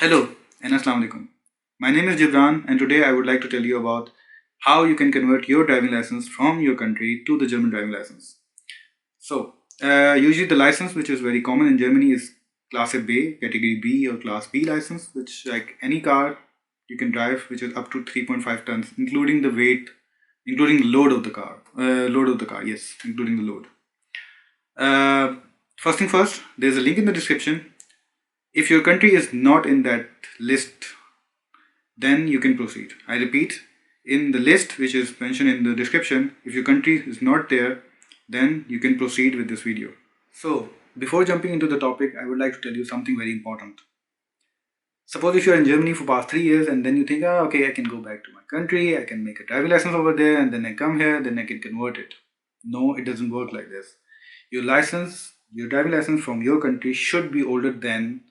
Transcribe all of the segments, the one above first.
Hello and Assalamu alaikum. My name is Gibran and today I would like to tell you about how you can convert your driving license from your country to the German driving license. Usually the license which is very common in Germany is Class B, Category B or Class B license, which like any car you can drive, which is up to 3.5 tons, including the weight, including the load of the car. Yes, including the load. First thing first, there's a link in the description. If your country is not in that list, then you can proceed. I repeat, in the list which is mentioned in the description, if your country is not there, then you can proceed with this video. So, before jumping into the topic, I would like to tell you something very important. Suppose if you are in Germany for past 3 years and then you think, okay, I can go back to my country, I can make a driving license over there and then I come here, then I can convert it. No, it doesn't work like this. Your driving license from your country should be older than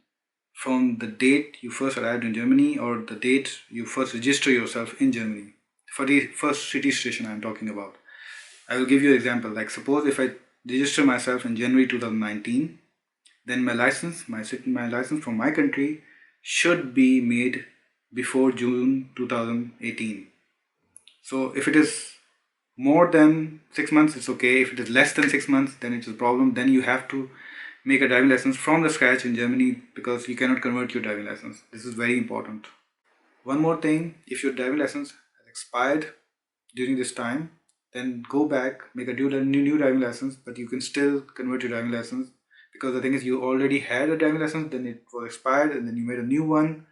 from the date you first arrived in Germany or the date you first register yourself in Germany. For the first city station I'm talking about. I will give you an example. Like suppose if I register myself in January 2019, then my license from my country should be made before June 2018. So if it is more than 6 months, it's okay. If it is less than 6 months, then it's a problem. Then you have to make a driving license from the scratch in Germany because you cannot convert your driving license. This is very important. One more thing, if your driving license has expired during this time, then go back, make a new driving license, but you can still convert your driving license because the thing is you already had a driving license, then it was expired and then you made a new one,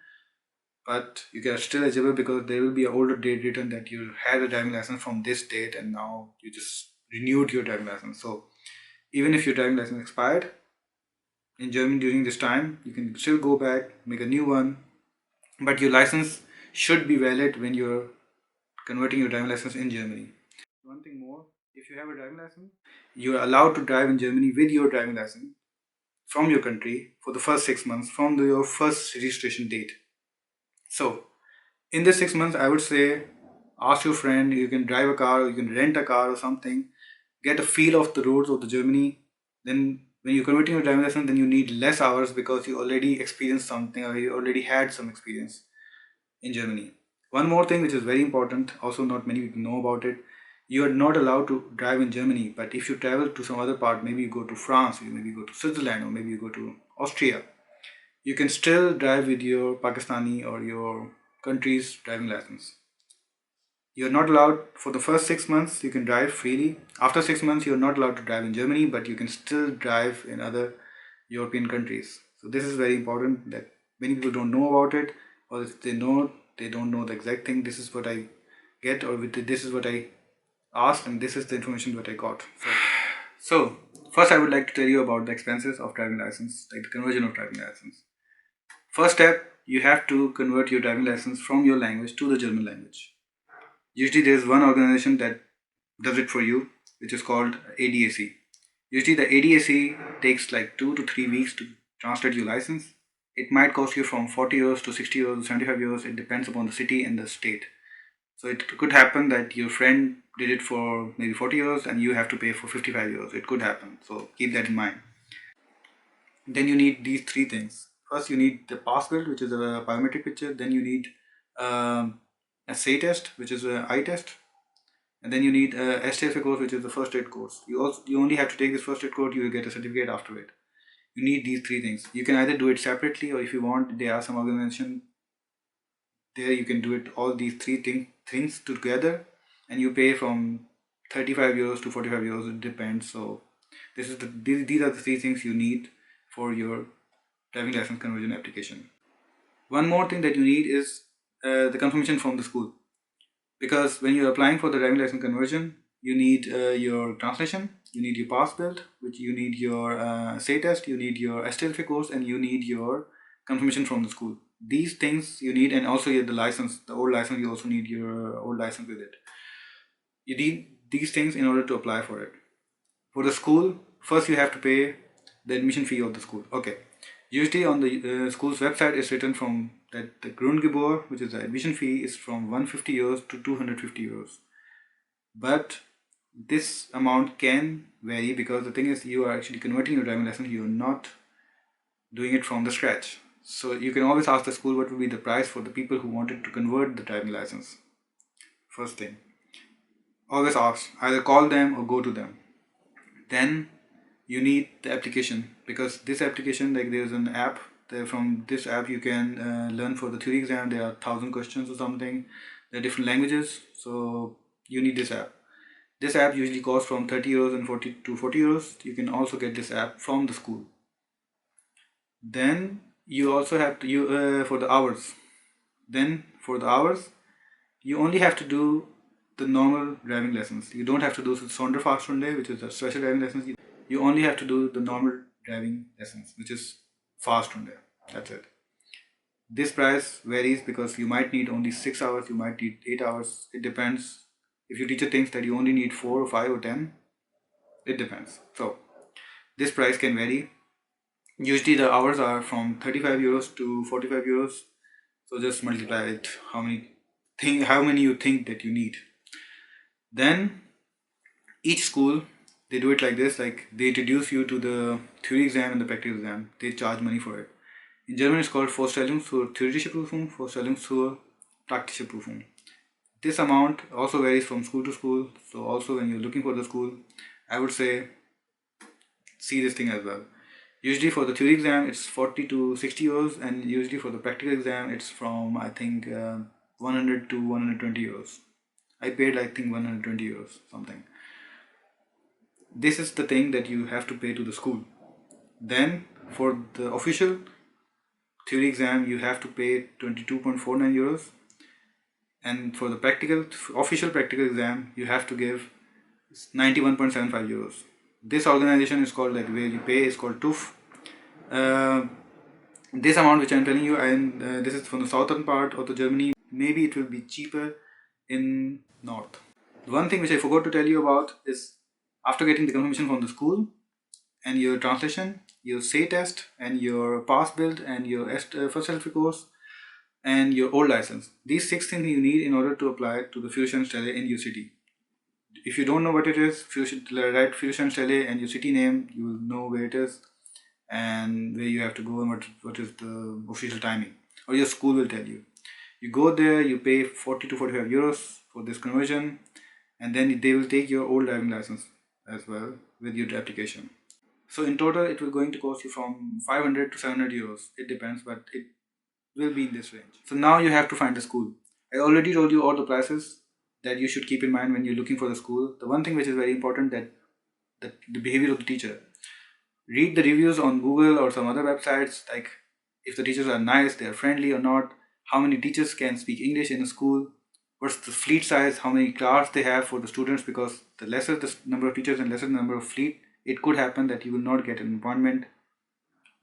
but you are still eligible because there will be an older date written that you had a driving license from this date and now you just renewed your driving license. So even if your driving license expired in Germany during this time, you can still go back, make a new one, but your license should be valid when you're converting your driving license in Germany. One thing more, if you have a driving license, you are allowed to drive in Germany with your driving license from your country for the first 6 months from your first registration date. So, in this 6 months, I would say ask your friend, you can drive a car or you can rent a car or something, get a feel of the roads of the Germany. Then, when you're converting your driving license, then you need less hours because you already experienced something or you already had some experience in Germany. One more thing which is very important, also not many people know about it, you are not allowed to drive in Germany, but if you travel to some other part, maybe you go to France, maybe you go to Switzerland, or maybe you go to Austria, you can still drive with your Pakistani or your country's driving license. You're not allowed for the first 6 months, you can drive freely. After 6 months, you're not allowed to drive in Germany, but you can still drive in other European countries. So, this is very important that many people don't know about it, or if they know, they don't know the exact thing. This is what I get, or this is what I asked, and this is the information that I got. So first, I would like to tell you about the expenses of driving license, like the conversion of driving license. First step, you have to convert your driving license from your language to the German language. Usually, there is one organization that does it for you, which is called ADAC. Usually, the ADAC takes like 2 to 3 weeks to translate your license. It might cost you from 40 euros to 60 euros to 75 euros. It depends upon the city and the state. So it could happen that your friend did it for maybe 40 euros and you have to pay for 55 euros. It could happen. So keep that in mind. Then you need these three things. First, you need the passport, which is a biometric picture. Then you need a SAE test, which is an eye test. And then you need a STFA course, which is the first aid course. You only have to take this first aid course. You will get a certificate after it. You need these three things. You can either do it separately, or if you want, there are some organizations there you can do it all these three things together, and you pay from 35 euros to 45 euros. It depends. So these are the three things you need for your driving license conversion application. One more thing that you need is the confirmation from the school, because when you're applying for the driving license conversion, you need your translation, you need your pass build, which you need your say test, you need your STLFA course, and you need your confirmation from the school. These things you need, and also the license, the old license, you also need your old license with it. You need these things in order to apply for it. For the school, first you have to pay the admission fee of the school. Okay. Usually on the school's website it's written from that the Grundgebühr, which is the admission fee, is from 150 euros to 250 euros. But this amount can vary because the thing is you are actually converting your driving license, you are not doing it from the scratch. So you can always ask the school what would be the price for the people who wanted to convert the driving license. First thing, always ask, either call them or go to them. Then you need the application, because this application, like there's an app there. From this app you can learn for the theory exam. There are 1,000 questions or something. There are different languages, so you need this app. This app usually costs from 30 euros and 40 to 40 euros. You can also get this app from the school. Then you also have to for the hours. Then for the hours, you only have to do the normal driving lessons. You don't have to do the Sonderfahrstunde, which is the special driving lessons. You only have to do the normal driving lessons, which is Fahrstunde. That's it. This price varies because you might need only 6 hours, you might need 8 hours. It depends. If your teacher thinks that you only need 4 or 5 or 10, it depends. So this price can vary. Usually the hours are from 35 euros to 45 euros. So just multiply it, how many you think that you need. Then each school, they do it like this, like they introduce you to the theory exam and the practical exam. They charge money for it. In German it's called Vorstellung zur theoretische Prüfung, Vorstellung zur praktische Prüfung. This amount also varies from school to school. So also when you're looking for the school, I would say see this thing as well. Usually for the theory exam it's 40 to 60 euros, and usually for the practical exam it's from I think 100 to 120 euros. I paid I think 120 euros something. This is the thing that you have to pay to the school. Then for the official theory exam you have to pay 22.49 euros, and for the official practical exam you have to give 91.75 euros. This organization is called, like where you pay, is called TÜV. This amount which I am telling you, and this is from the southern part of the Germany. Maybe it will be cheaper in north. The one thing which I forgot to tell you about is, after getting the confirmation from the school and your translation, your say test and your pass build and your first selfie course and your old license. These 6 things you need in order to apply to the Führerscheinstelle in your city. If you don't know what it is, you should write Führerscheinstelle and your city name. You will know where it is and where you have to go and what is the official timing, or your school will tell you. You go there, you pay 40 to 45 euros for this conversion, and then they will take your old driving license as well with your application. So in total it will going to cost you from 500 to 700 euros. It depends, but it will be in this range. So now you have to find a school. I already told you all the prices that you should keep in mind when you're looking for the school. The one thing which is very important, that the behavior of the teacher. Read the reviews on Google or some other websites, like if the teachers are nice, they are friendly or not, how many teachers can speak English in a school, what's the fleet size, how many cars they have for the students, because the lesser the number of teachers and lesser the number of fleet, it could happen that you will not get an appointment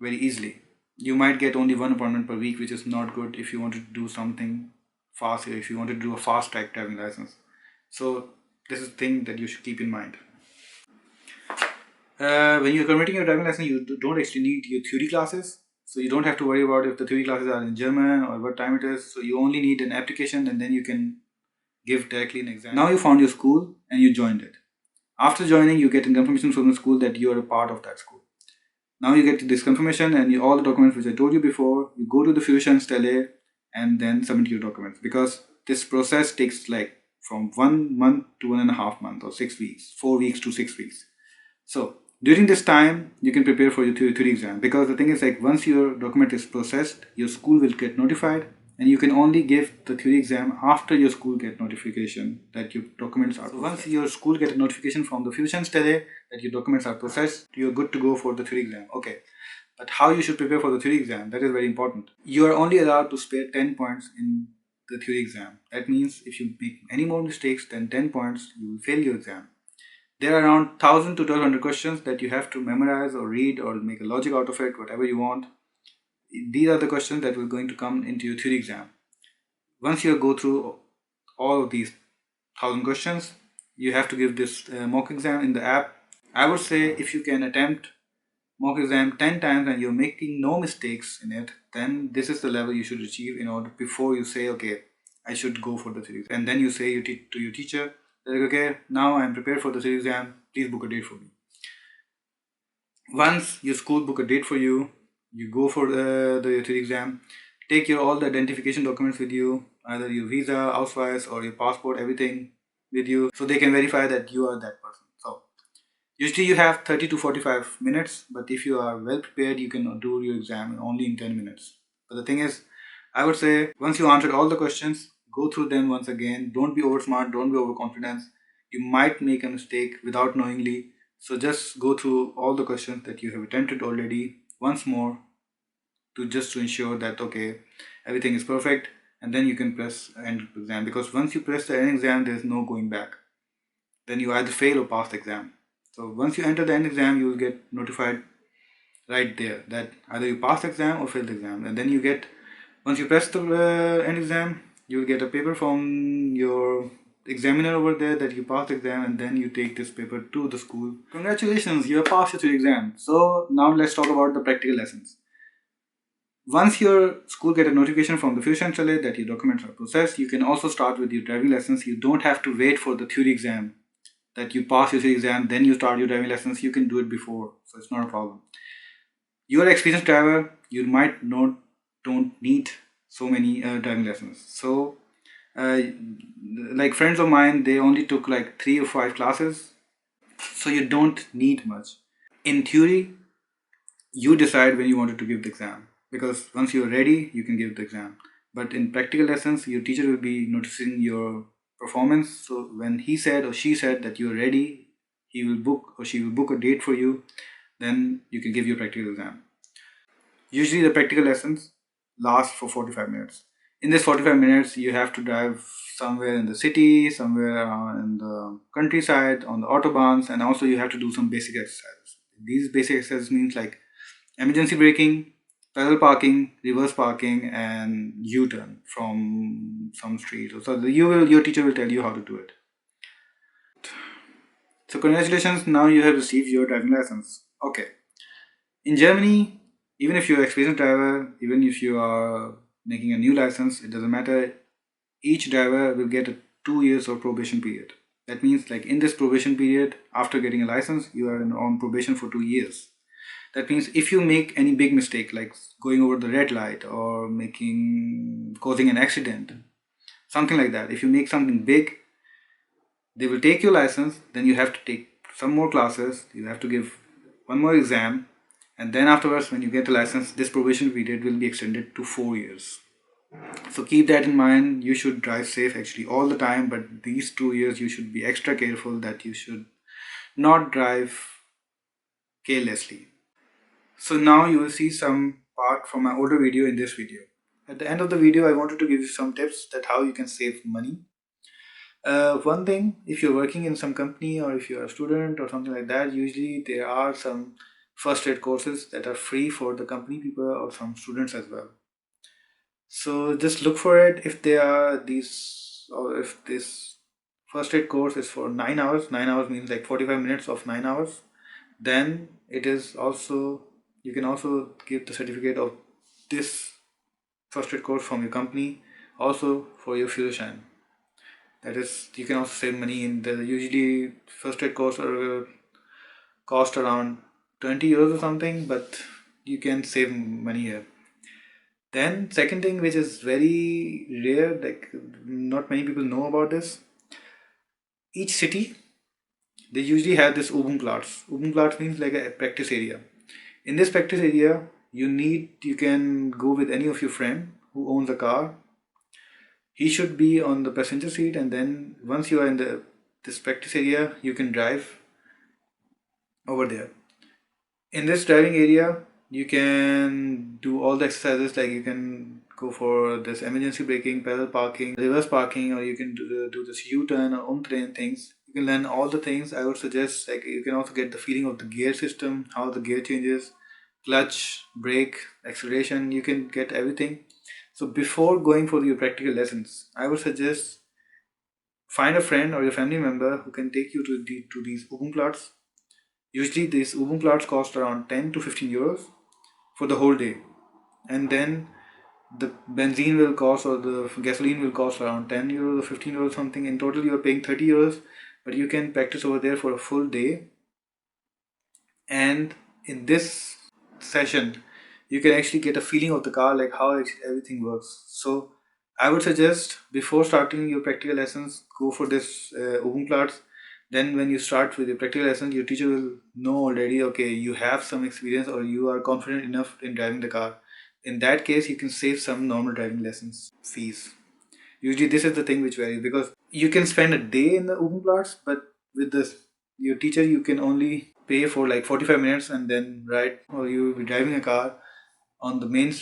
very easily. You might get only 1 appointment per week, which is not good if you want to do something fast, if you want to do a fast track driving license. So this is the thing that you should keep in mind. When you're converting your driving license, you don't actually need your theory classes. So you don't have to worry about if the theory classes are in German or what time it is. So you only need an application, and then you can give directly an exam. Now you found your school and you joined it. After joining, you get a confirmation from the school that you are a part of that school. Now you get this confirmation and all the documents which I told you before. You go to the Führerscheinstelle and then submit your documents, because this process takes like from 1 month to 1.5 months, or 6 weeks, 4 weeks to 6 weeks. So during this time, you can prepare for your theory exam, because the thing is, like, once your document is processed, your school will get notified, and you can only give the theory exam after your school get notification that your documents are processed. So once your school get a notification from the Führerscheinstelle that your documents are processed, you're good to go for the theory exam. Okay, but how you should prepare for the theory exam, that is very important. You are only allowed to spare 10 points in the theory exam. That means if you make any more mistakes than 10 points, you will fail your exam. There are around 1,000 to 1,200 questions that you have to memorize or read or make a logic out of it, whatever you want. These are the questions that will going to come into your theory exam. Once you go through all of these 1,000 questions, you have to give this mock exam in the app. I would say if you can attempt mock exam 10 times and you're making no mistakes in it, then this is the level you should achieve in order before you say, okay, I should go for the theory exam. And then you say to your teacher, like, okay, now I'm prepared for the theory exam, please book a date for me. Once your school book a date for you, you go for the theory exam. Take your all the identification documents with you, either your visa, ausweis, or your passport, everything with you, so they can verify that you are that person. So usually you have 30 to 45 minutes, but if you are well prepared, you can do your exam only in 10 minutes. But the thing is, I would say once you answered all the questions, go through them once again. Don't be over smart, don't be overconfident. You might make a mistake without knowingly. So just go through all the questions that you have attempted already once more to ensure that okay, everything is perfect, and then you can press end exam, because once you press the end exam, there's no going back. Then you either fail or pass the exam. So once you enter the end exam, you will get notified right there that either you pass the exam or fail the exam. And then you get, once you press the end exam, you will get a paper from your examiner over there that you passed the exam, and then you take this paper to the school. Congratulations, you have passed your exam. So now let's talk about the practical lessons. Once your school get a notification from the Fusion Chalet that your documents are processed, you can also start with your driving lessons. You don't have to wait for the theory exam, that you pass your theory exam, then you start your driving lessons. You can do it before, so it's not a problem. You're an experienced driver, you might not don't need so many driving lessons. So like friends of mine, they only took like 3 or 5 classes, so you don't need much. In theory, you decide when you wanted to give the exam, because once you're ready, you can give the exam. But in practical lessons, your teacher will be noticing your performance. So when he said or she said that you're ready, he will book or she will book a date for you, then you can give your practical exam. Usually the practical lessons last for 45 minutes. In this 45 minutes, you have to drive somewhere in the city, somewhere in the countryside, on the autobahns, and also you have to do some basic exercises. These basic exercises means like emergency braking, parallel parking, reverse parking, and U-turn from some street. So your teacher will tell you how to do it. So congratulations, now you have received your driving license. Okay. In Germany, even if you're an experienced driver, even if you are making a new license, it doesn't matter. Each driver will get a 2 years of probation period. That means like in this probation period, after getting a license, you are on probation for 2 years. That means if you make any big mistake, like going over the red light or causing an accident, something like that, if you make something big, they will take your license, then you have to take some more classes, you have to give one more exam, and then afterwards, when you get the license, this probation period will be extended to 4 years. So keep that in mind. You should drive safe actually all the time, but these 2 years you should be extra careful, that you should not drive carelessly. So now you will see some part from my older video in this video. At the end of the video, I wanted to give you some tips that how you can save money. One thing, if you're working in some company or if you're a student or something like that, usually there are some first aid courses that are free for the company people or some students as well. So just look for it. If there are these, or if this first aid course is for 9 hours, 9 hours means like 45 minutes of 9 hours, then it is also, you can also give the certificate of this first aid course from your company also for your Fusion. That is, you can also save money in the, usually first aid course are cost around 20 euros or something, but you can save money here. Then second thing, which is very rare, like not many people know about this, each city, they usually have this Übungsplatz. Übungsplatz means like a practice area. In this practice area, you can go with any of your friend who owns a car. He should be on the passenger seat, and then once you are in this practice area, you can drive over there. In this driving area, you can do all the exercises, like you can go for this emergency braking, parallel parking, reverse parking, or you can do this U-turn or umdrehen things. You can learn all the things. I would suggest, like, you can also get the feeling of the gear system, how the gear changes, clutch, brake, acceleration. You can get everything. So before going for your practical lessons, I would suggest find a friend or your family member who can take you to these Übungsplatz. Usually these Übungsplatz cost around 10 to 15 euros for the whole day, and then the benzene will cost, or the gasoline will cost around 10 euros or 15 euros something. In total you are paying 30 euros, but you can practice over there for a full day. And in this session you can actually get a feeling of the car, like how everything works. So I would suggest before starting your practical lessons, go for this open class. Then when you start with your practical lessons, your teacher will know already, okay, you have some experience or you are confident enough in driving the car. In that case, you can save some normal driving lessons fees. Usually this is the thing which varies, because you can spend a day in the open class, but with this your teacher you can only pay for like 45 minutes and then ride, or you will be driving a car on the main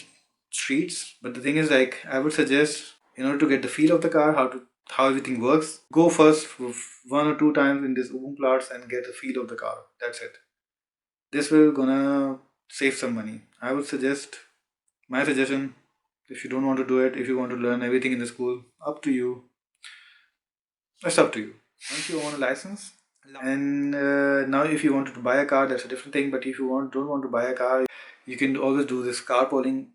streets. But the thing is, like, I would suggest, in order to get the feel of the car, how everything works, go first for 1 or 2 times in this open class and get the feel of the car. That's it. This will gonna save some money. I would suggest, my suggestion, if you don't want to do it, if you want to learn everything in the school, up to you. It's up to you. Once you own a license, and now if you wanted to buy a car, that's a different thing. But if you don't want to buy a car, you can always do this carpooling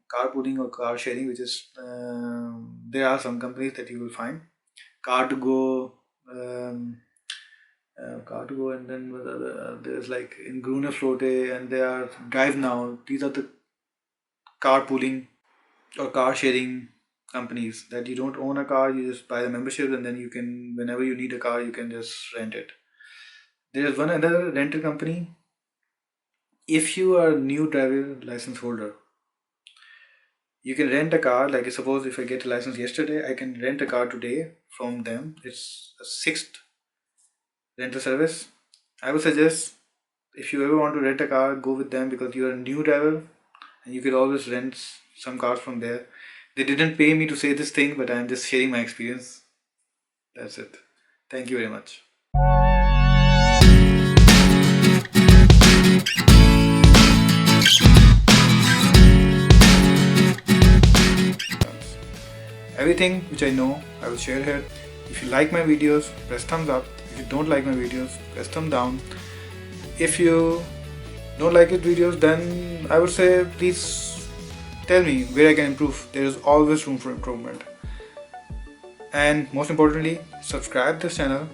or car sharing, which is there are some companies that you will find car to go, and then there's like in Gruner Flote, and there are Drive Now. These are the carpooling or car sharing companies that you don't own a car, you just buy the membership, and then you can, whenever you need a car, you can just rent it. There is one other rental company. If you are a new driver license holder, you can rent a car. Like, suppose if I get a license yesterday, I can rent a car today from them. It's a 6th rental service. I would suggest, if you ever want to rent a car, go with them, because you are a new driver and you could always rent some cars from there. They didn't pay me to say this thing, but I'm just sharing my experience. That's it. Thank you very much. Everything which I know, I will share here. If you like my videos, press thumbs up. If you don't like my videos, press thumb down. If you don't like it videos, then I would say please tell me where I can improve. There is always room for improvement. And most importantly, subscribe this channel